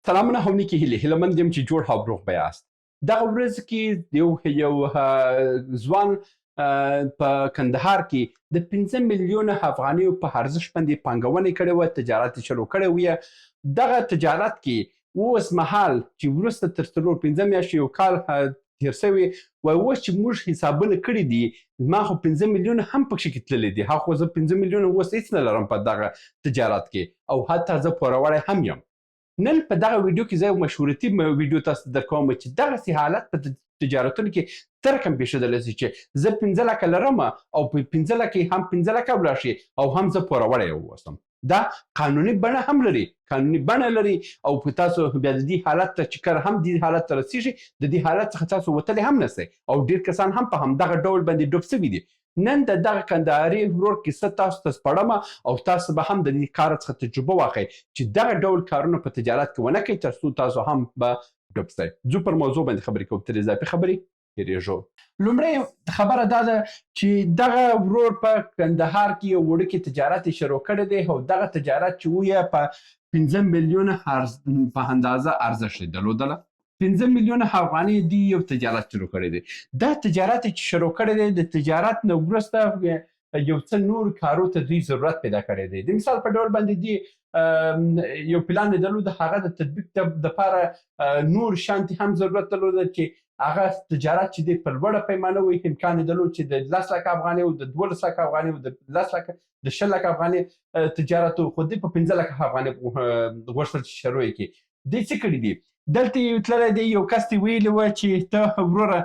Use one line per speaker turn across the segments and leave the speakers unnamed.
سلامونه او نیکې هیلې هیلهمند یم چې جوړ او روغ به یاست. دغه ورځ کې یو ځوان په کندهار کې د 15 میلیونه افغانیو په ارزښت باندې پانګونه کړې وه، تجارت یې شروع کړی وی. دغه تجارت کې اوس مهال چې وروسته تر څلور 15 میاشتې یو کال تېر سوی وای، اوس چې موږ حسابونه کړي دي ما خو 15 میلیونه هم پکښې کې تللی دي. هغه خو زه 15 میلیونه اوس هېڅ نه لرم په دغه تجارت کې او حتی زه پوروړی هم یم. نن په دغه ویډیو کې زه یو مشورتي ویډیو تاسو ته درکوم چې دغسې حالت په تجارتونو کې څه رقم پېښېدلی شي چې زه 15 لکه لرم او په 15 لکه هم 15 لکه ولاړ شي او هم زه پوروړی واوسم. دا قانوني بڼه هم لري، قانوني بڼه لري او په تاسو بیا د دې حالت ته چې کله هم دې حالت ته رسېږي د دې حالت څخه تاسو وتلی هم نسئ او ډېر کسان هم په همدغه ډول باندې ډوب سوي دي. نن د دغه کندهاري ورور کیسه تاسو ته سپړم او تاسو به هم د دې کار څخه تجربه واخلئ چې دغه ډول کارونه په تجارت کې ونه کوئ تر څو تاسو هم به ډوب سئ. ځو پر موضوع باندې خبرې کوو، تر اضافي خبرې تېرېږو. لومړی خبره دا ده چې دغه ورور په کندهار کې یو وړوکی تجارت یې شروع کړی دی او دغه تجارت چې ویې په 15 میلیونه په اندازه ارزښت یې درلودله. 15 میلیونه افغانۍ دی یو تجارت شروع کړی دی. دا تجارت چې شروع کړی دی د تجارت نه وروسته یو څه نور کارو ته دوی ضرورت پیدا کړی دی. د مثال په ډول باندې دی یو پلان یې درلوده، هغه د تطبیق دپاره نور شانتې هم ضرورت درلوده چې هغه تجارت چې دی په لوړه پیمانه وي. امکان یې درلود چې د 10 لکه افغانۍ او د 12 لکه افغانۍ او د 10 لکه د 20 لکه افغانۍ تجارت و، خو دی په 15 لکه افغانۍ غوښتل چې شروع یې کړي. دی څه کړي دي؟ دلته یې تللی دی، یو کس ته ویلي وه چې ته وروره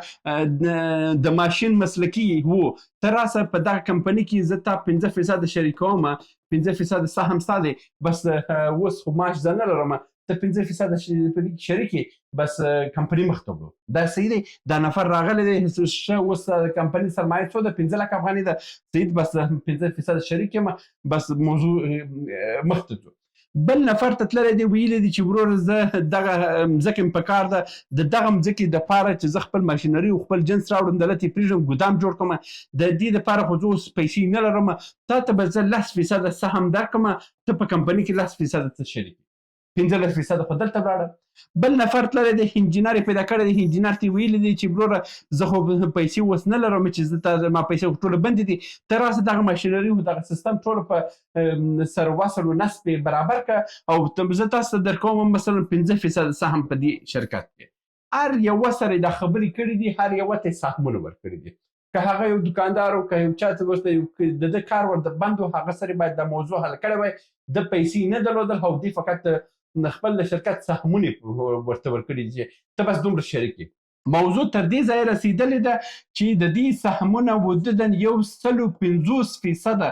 د ماشین مسلکي وو، ته راسه په دغه کمپنۍ کې زه تا 15% شریکوم، 15% سهم ستا دی، بس اوس خو معاش زه نه لرم، ته 15% په دې کې شریک یې، بس کمپنۍ مخته وړو. دا صحیح دی؟ دا نفر راغلی دی، ښه اوس د کمپنۍ سرمایه څو ده؟ 15 لکه افغانۍ ده. صحیح، بس 15% شریک یم، بس موضوع مخته ځو. بل نفر ته تللی دی، ویلي دی چې وروره زه دغه مځکه مې په کار ده، د دغه مځکې دپاره چې زه خپل ماشینري او خپل جنس راوړم، دلته یې پرېږدم، ګودام جوړ کړم، د دې دپاره خو زه اوس پیسې نه لرم، تا ته به زه 10% سهم درکړم، ته په کمپنۍ کې 10% ته شریک یې، 15% خو دلته ولاړه. بل نفر تللی دی، انجینر یې پیدا کړی دی، انجینر ته یې ویلي دی چې وروره زه خو پیسې اوس نه لرم چې زه تا ما پیسې خو ټوله بندې دي، ته راسه دغه ماشینري او دغه سیستم ټوله په سر وصل و نصب یې برابر کړه او زه تاسو ته درکوم مثلا 15% سهم په دې شرکت کې. هر یوه سره یې دا خبرې کړي دي، هر یوه ته یې سهمونه ورکړي دي. که هغه یو دکاندار او که یو چا ته ورته د ده کار ورته بند و، هغه سره باید دا موضوع حل کړی وای، د پیسې نه درلودل او دوی فقط خپل د شرکت سهمونه ورته ورکړي دي چې ته بس دومره شریک یې. موضوع تر دې ځایه رسېدلې ده چې د دې سهمونه حدوداً 150%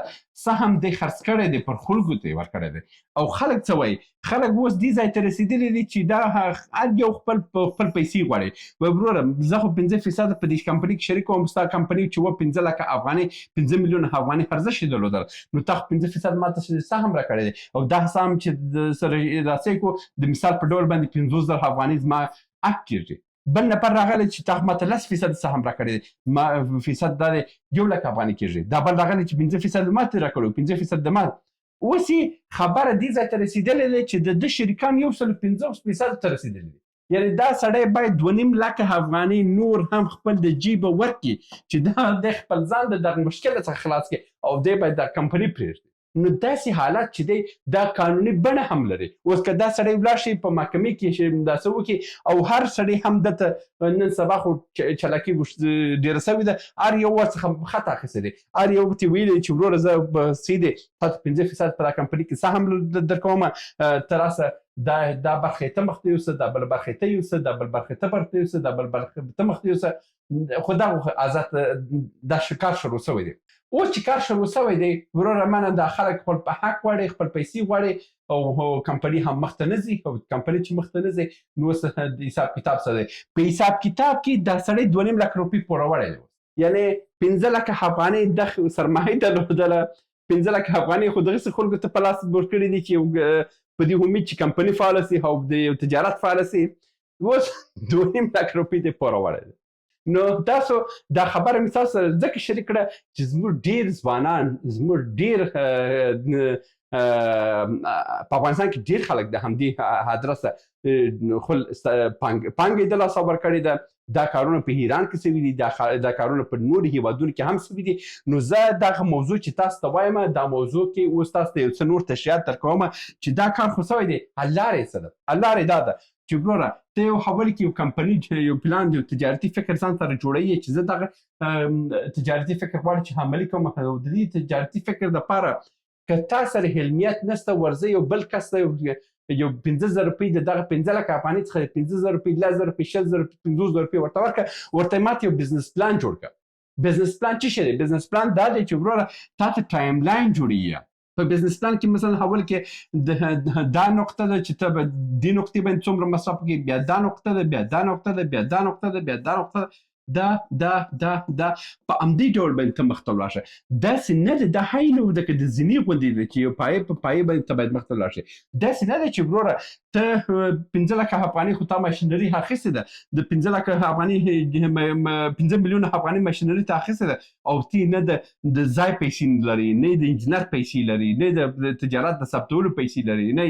سهم دی خرڅ کړی دی، پر خلکو ته یې ورکړی دی. او خلک څه وایي؟ خلک اوس دې ځای ته رسېدلي دي چې دا هر یو خپل پیسې غواړي. وایي وروره زه خو 15% په دې کمپنۍ کې شریک وم، ستا کمپنۍ چې وه 15 لکه افغانۍ 15 میلیونه افغانۍ ارزښت یې درلودل، نو تا خو 15% ما ته سهم راکړی دی او دا سهم چې سره راسئ کړو د مثال په ډول باندې 50,000 افغانۍ زما حق کېږي. بل نفر راغلی چې تا ما ته 10% سهم راکړی دی، ما فیصد دا دی 1 لک افغانۍ کېږي. دا بل راغلی چې 15% ما ته راکړی، 15% د ما. اوس یې خبره دې ځای ته رسېدلې ده چې د ده شریکان 150% ته رسېدلي دي. یعنې دا سړی باید 2.5 لکه افغانۍ نور هم خپل د جیبه ورکړي چې دا د خپل ځان د دغه مشکل څخه خلاص کړي او دی باید دا کمپنۍ پرېږدي. نو داسې حالت چې دی دا قانوني بڼه هم لري. اوس که دا سړی ولاړ شي په محکمې کې دا څه وکړي او هر سړی هم دلته نن سبا خو چلاکي ډېره سوې ده، هر یو ورڅخه خط اخیستی دی، هر یو ته ویلي چې وروره زه به صحیح دی تا ته 15% په دا کمپنۍ کې سهم درکوم، ته راسه دا برخه یې ته مخته یوسه، دا بل برخه یې ته یوسه، دا بل برخه یې ته مخته یوسه، دا بل برخه یې ته مخته یوسه. خو دا آزاد دا کار شروع سوی دی. اوس چې کار شروع سوی دی وروره منه دا خلک خپل په حق غواړي، خپل پیسې غواړي او کمپنۍ هم مخته نه ځي. او کمپنۍ چې مخته نه ځي نو اوس د حساب کتاب څه دی؟ په حساب کتاب کې دا سړی 2.5 لک روپۍ پوروړی دی. یعنې 15 لکه افغانۍ د سرمایه درلودله، 15 لکه افغانۍ خو دغسې خلکو ته په لاس ورکړي دي چې په دې امید چې کمپنۍ فعاله سي او د تجارت فعاله سي. اوس 2.5 لک روپۍ دی پوروړی دی. نو تاسو دا خبره مې تاسو سره ځکه شریک کړه چې زموږ ډېر ځوانان زموږ ډېر په افغانستان کې ډېر خلک د همدې ادرسه پانګې د لاسه ورکړې ده. دا کارونه په ایران کې شوي دي، دا کارونه په نورو هیوادونو کې هم شوي دي. نو زه دغه موضوع چې تاسو ته وایم، دا موضوع کې اوس تاسو ته یو څه نور تشریحات درکوم چې دا کار خو شوی دی. حل لارې څه ده؟ حل لارې دا ده چې وروره ته یو حول کې یو کمپني یو پلان یو تجارتي فکر ځان سره جوړوي چې زه دغه تجارتي فکر غواړم چې عملي کوم. د دې تجارتي فکر دپاره که تا سره علمیت نشته، ورځه یو بل کس ته یو 15,000 روپۍ د دغه 15 لکه افغانۍ څخه 15,000 روپۍ 10,000 روپۍ 6,000 روپۍ 50,000 روپۍ ورته ورکړه، ورته ماته یو بزنس پلان جوړ کړه. بزنس پلان څه شی دی؟ بزنس پلان دا دی چې وروره تا ته ټایم لاین جوړوي. په بزنس پلان کې مثلا اول کې دا نقطه ده چې ته به دې نقطې باندې څومره مصرف کوې، بیا دا نقطه ده، بیا دا نقطه ده، بیا دا نقطه ده، بیا دا نقطه ده. دا په همدې ډول باندې ته مخته ولاړ شه. داسې نه ده دا هی نه ده که د زینې غوندې ده چې یو پایې په پایې باندې ته باید مخته ولاړ شې. داسې نه ده چې وروره ته 15 لکه افغانۍ خو تا ماشینري اخیستې ده، د 15 لکه افغانۍ 15 میلیونه افغانۍ ماشینري ته اخیستې ده او تی نه د ځای پیسې لري، نه د انجینر پیسې لري، نه د تجارت د ثبتولو پیسې لري، نه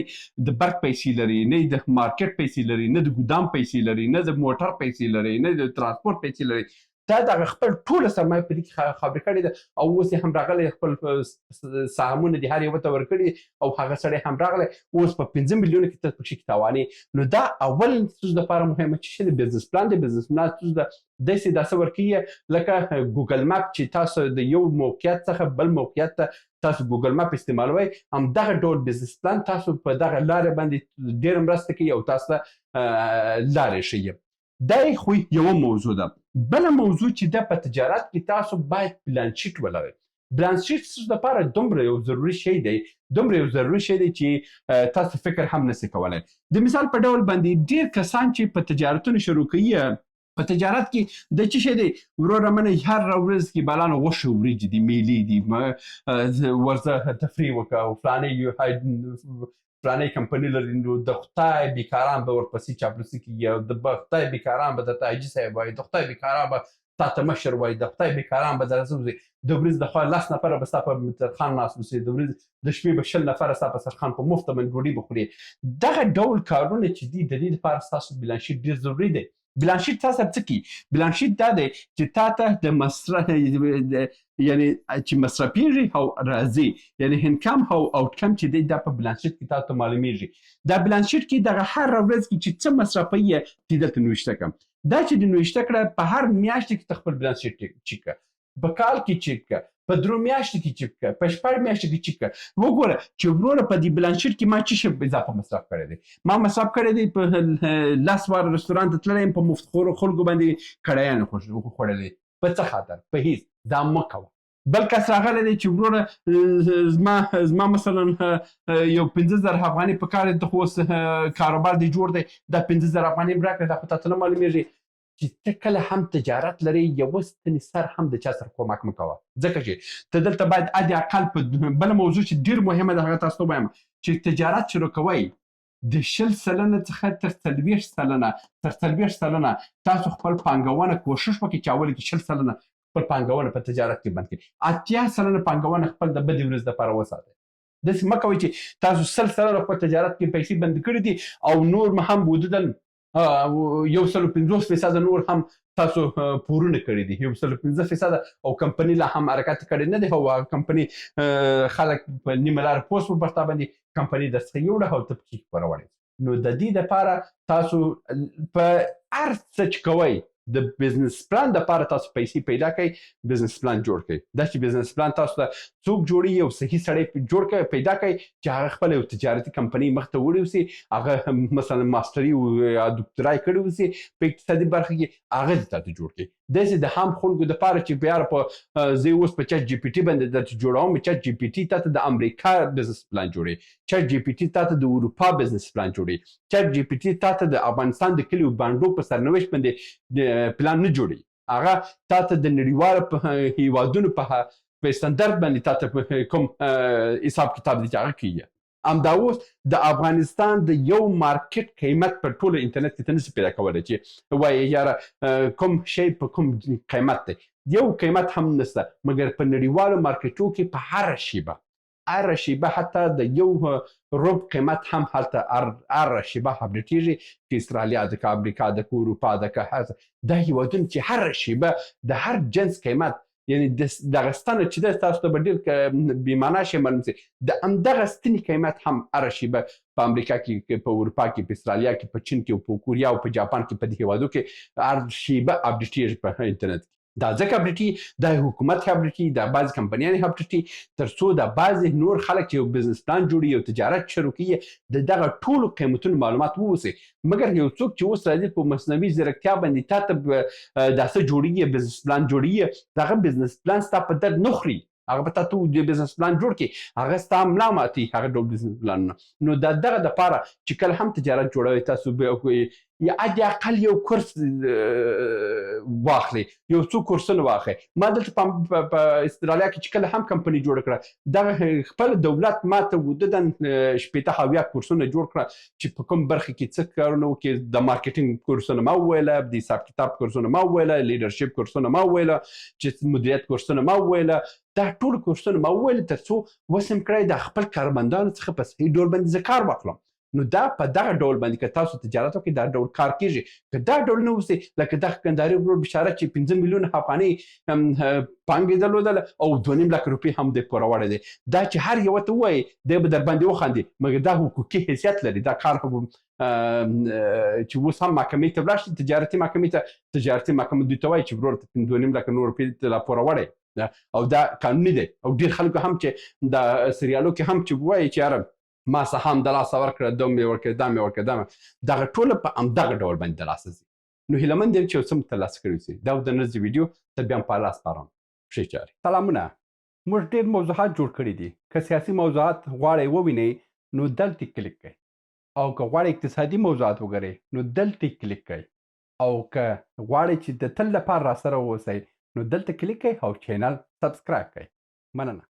د برق پیسې لري، نه د مارکیټ پیسې لري، نه د ګودام پیسې لري، نه د موټر پیسې لري، نه د ترانسپورت پیسې لري. دا دغه خپل ټوله سرمایه په دې کې خبرې کړې ده او اوس یې هم راغلی خپل سهامونه د هر یوه ته ورکړي او هغه سړی هم راغلی اوس په 15 میلیونه کې ته پکې تاوانې. نو دا اول ستاسو دپاره مهمه چې شی د بزنس پلان دی. بزنس پلان ستاسو داسې ورکوي لکه ګوګل مپ چې تاسو د یو موقعیت څخه بل موقعیت ته تاسو ګوګل مپ استعمالوئ، همدغه ډول بزنس پلان تاسو په دغه لارې باندې ډېره مرسته کوي او تاسو ته لارې ښیي. دا خو یوه موضوع ده. بله موضوع چې ده په تجارت کې تاسو باید پلان شیټ ولرئ. پلان شیټ ستاسو دپاره دومره یو ضروري شی دی چې تاسو فکر هم نسئ کولی. د مثال په ډول باندې ډېر کسان چې په تجارتونو شروع کوي، په تجارت کې د څه شی دی وروره منه هر ورځ کې بلانه غوښې وریجې دي، میلې دي، ورځه تفریح وکړه او فلانۍ کمپنۍ لري. نو د خدای بیکاران به ورپسې چاپلوسي کېږي او د خدای بیکاران به درته حاجي صاحب وایي، د خدای بیکاران به تا ته مشر وایي، د خدای بیکاران به درته وځي، د ورځې د خوا 10 نفره به ستا په دسترخوان ناست اوسي، د ورځې د شپې به 20 نفره ستا په دسترخوان په مفته باندې ډوډۍ به خوري. دغه ډول کارونه چې دي د دې لپاره ستاسو بلان شیټ ډېر ضروري دی. بلان شیټ تاسو څه کوي؟ بلان شیټ دا دی چې تا ته د مصرف یعنی چې مصرفیږي او راځي، یعنی انکم او آوټکم چې دی دا په بلان شیټ کې تاسو ته معلومیږي. دا بلان شیټ کې دغه هر ورځ کې چې څه مصرفوي چې دلته نوشته کړم. دا چې د نوشته کړه په هر میاشت کې خپل بلان شیټ چیک کړه، په کال کې چیک کړه، په 3 میاشتو کې چیک کړه، په 6 میاشتو کې چیک کړه. وګوره چې وروره په دې بلان شیټ کې ما څه شی اضافه مصرف کړی دی. ما مصرف کړی دی په 10 واره رستورانت ته تللی یم، په مفت خلکو باندې کړایان خوړلی. په څه خاطر؟ په هیڅ. دا مه کوه. بل کس راغلی دی چې وروره زما مثلا یو 15,000 افغانۍ په کار دی، خو اوس کاروبار دی جوړ دی، دا 15,000 افغانۍ مې راکړه، دا خو تاته نه معلومیږي چې ته کله هم تجارت لري یوه ستنې سر هم د چا سره کومک مه کوه، ځکه چې ته دلته باید حد اقل په بله موضوع چې ډېر مهمه ده هغه تاسو ته وایم چې تجارت شروع کوئ د 20% څخه تر 40% تاسو خپل پانګونه کوشش وکړئ چې اول کې 20% خپل پانګونه په تجارت کې بند کړئ، 80% پانګونه خپل د بدې ورځې لپاره وساتئ. داسې مه کوئ چې تاسو 100% خپل تجارت کې پیسې بند کړي دي او نور هم حدوداً 150% نور هم تاسو پورونه کړي دي، 150% او کمپنۍ لا هم حرکت کړی نه دی او کمپنۍ خلک په نیمه لاره پوسټ په برتا باندې کمپنۍ درڅخه یوړه او ته پکې خپره وړې. نو د دې دپاره تاسو په هر څه چې کوئ د بزنس پلان دپاره تاسو پیسې پیدا کړئ، بزنس پلان جوړ کړئ. دا چې بزنس پلان تاسو ته څوک جوړي یو صحیح سړی جوړ کړئ پیدا کړئ چې هغه خپله یو تجارتي کمپنۍ مخ ته وړی اوسي، هغه مثلا ماسټري یا دوکتورای کړی اوسي په اقتصادي برخه کې، هغه دې تاسو جوړ کړئ. داسې د عام خلکو دپاره چې بیا په زه اوس په چټ جي پي ټي باندې درته جوړوم، چټ جي پي ټي تاته د امریکا بزنس پلان جوړوي، چټ جي پي ټي تاته د اروپا بزنس پلان جوړوي، چټ جي پي ټي تاته د افغانستان د کلیو بانډو په سرنوشت باندې پلان نه جوړوي، هغه تاته د نړیوالو هیوادونو په استاندارد باندې تاته کوم حساب کتاب دی چې هغه کوي. همدا اوس د افغانستان د یو مارکیټ قیمت په ټوله انټرنیټ کې ته نشي پیدا کولی چې وایي یاره کوم شی په کوم قیمت دی یو قیمت هم نشته مګر په نړیوالو مارکیټو کې په هر شیبه حتی د یو رب قیمت هم هلته هر شیبه اپډیټیږي که استرالیا ده که امریکا ده که اروپا ده که هر دا هیوادونه چې هر شیبه د هر جنس قیمت یعنی دغه ستنه چې ده تاسو ته به ډېر بېمعنا شي معلوم شي د همدغه ستنې قیمت هم هره شیبه په امریکا کې په اروپا کې په استرالیا کې په چین کې په کوریا او په جاپان کې په دې هیوادو کې هر شیبه اپډیټیږي په انټرنیټ کې دا ځکه اپډیټي دا حکومت اپډیټي دا بعضې کمپنیانې اپډیټي تر څو د بعضې نور خلک چې یو بزنس پلان جوړي یو تجارت شروع کړي د دغه ټولو قیمتونو معلومات واوسي مګر یو څوک چې اوس راځي په مصنوعي ځیرکتیا باندې تا ته داسې جوړیږي بزنس پلان جوړیږي دغه بزنس پلان ستا په درد نه خوري هغه به تا ته د بزنس پلان جوړ کړي هغه ستا ملا ماتي هغه ډول بزنس پلانونه نو د دغه دپاره چې کله هم تجارت جوړوئ تاسو یا حد اقل یو کورس واخلي یو څو کورسونه واخلي ما دلته په استرالیا کې چې کله هم کمپنۍ جوړه کړه دغه خپل دولت ما ته وددن شپېته هاویا کورسونه جوړ کړه چې په کوم برخه کې څه کارونه وکړي د مارکیټینګ کورسونه ما وویله د حساب کتاب کورسونه ما وویله لیډرشپ کورسونه ما وویله چې مدیریت کورسونه ما وویله دا ټول کورسونه ما وویل تر څو وسم کړی د خپل کارمندانو څخه په صحیح ډول باندې زه کار واخلم نو دا په دغه ډول باندې که تاسو تجارت وکړئ دا ډول کار کیږي که دا ډول نه اوسي لکه دغه کندهاري ورور بشارت چې 5 میلیونه افغانۍ پانګې درلودله او 2.5 لک روپۍ هم دی پوره وړی دی دا چې هر یوه ته ووایي دی به در باندې وخاندي مګر دا حقوقي حیثیت لري دا کار چې اوس هم محکمې ته ولاړ شي تجارتي محکمه دوی ته وایي چې ورور ته 2.5 لک نور روپۍ لا پوره وړی او دا قانوني دی او ډېر خلکو هم چې د سریالو کې هم چې وایي چې یاره ما سهام د لاسه ورکړه دا مې ورکړه دا مې ورکړه دغه ټوله په همدغه ډول باندې د لاسه ځي نو هیله مند یم چې یو څه مو ترلاسه کړي اوسئ دا د نن ویډیو ته بیا هم په الله سپارم ښې چارې سلامونه موږ ډېر موضوعات جوړ کړي دي که سیاسي موضوعات غواړئ ووینئ نو دلته کلیک کړئ او که غواړئ اقتصادي موضوعات وګورئ نو دلته کلیک کړئ او که غواړئ چې د تل لپاره راسره واوسئ نو دلته کلیک کړئ او چینل سبسکرایب کړئ مننه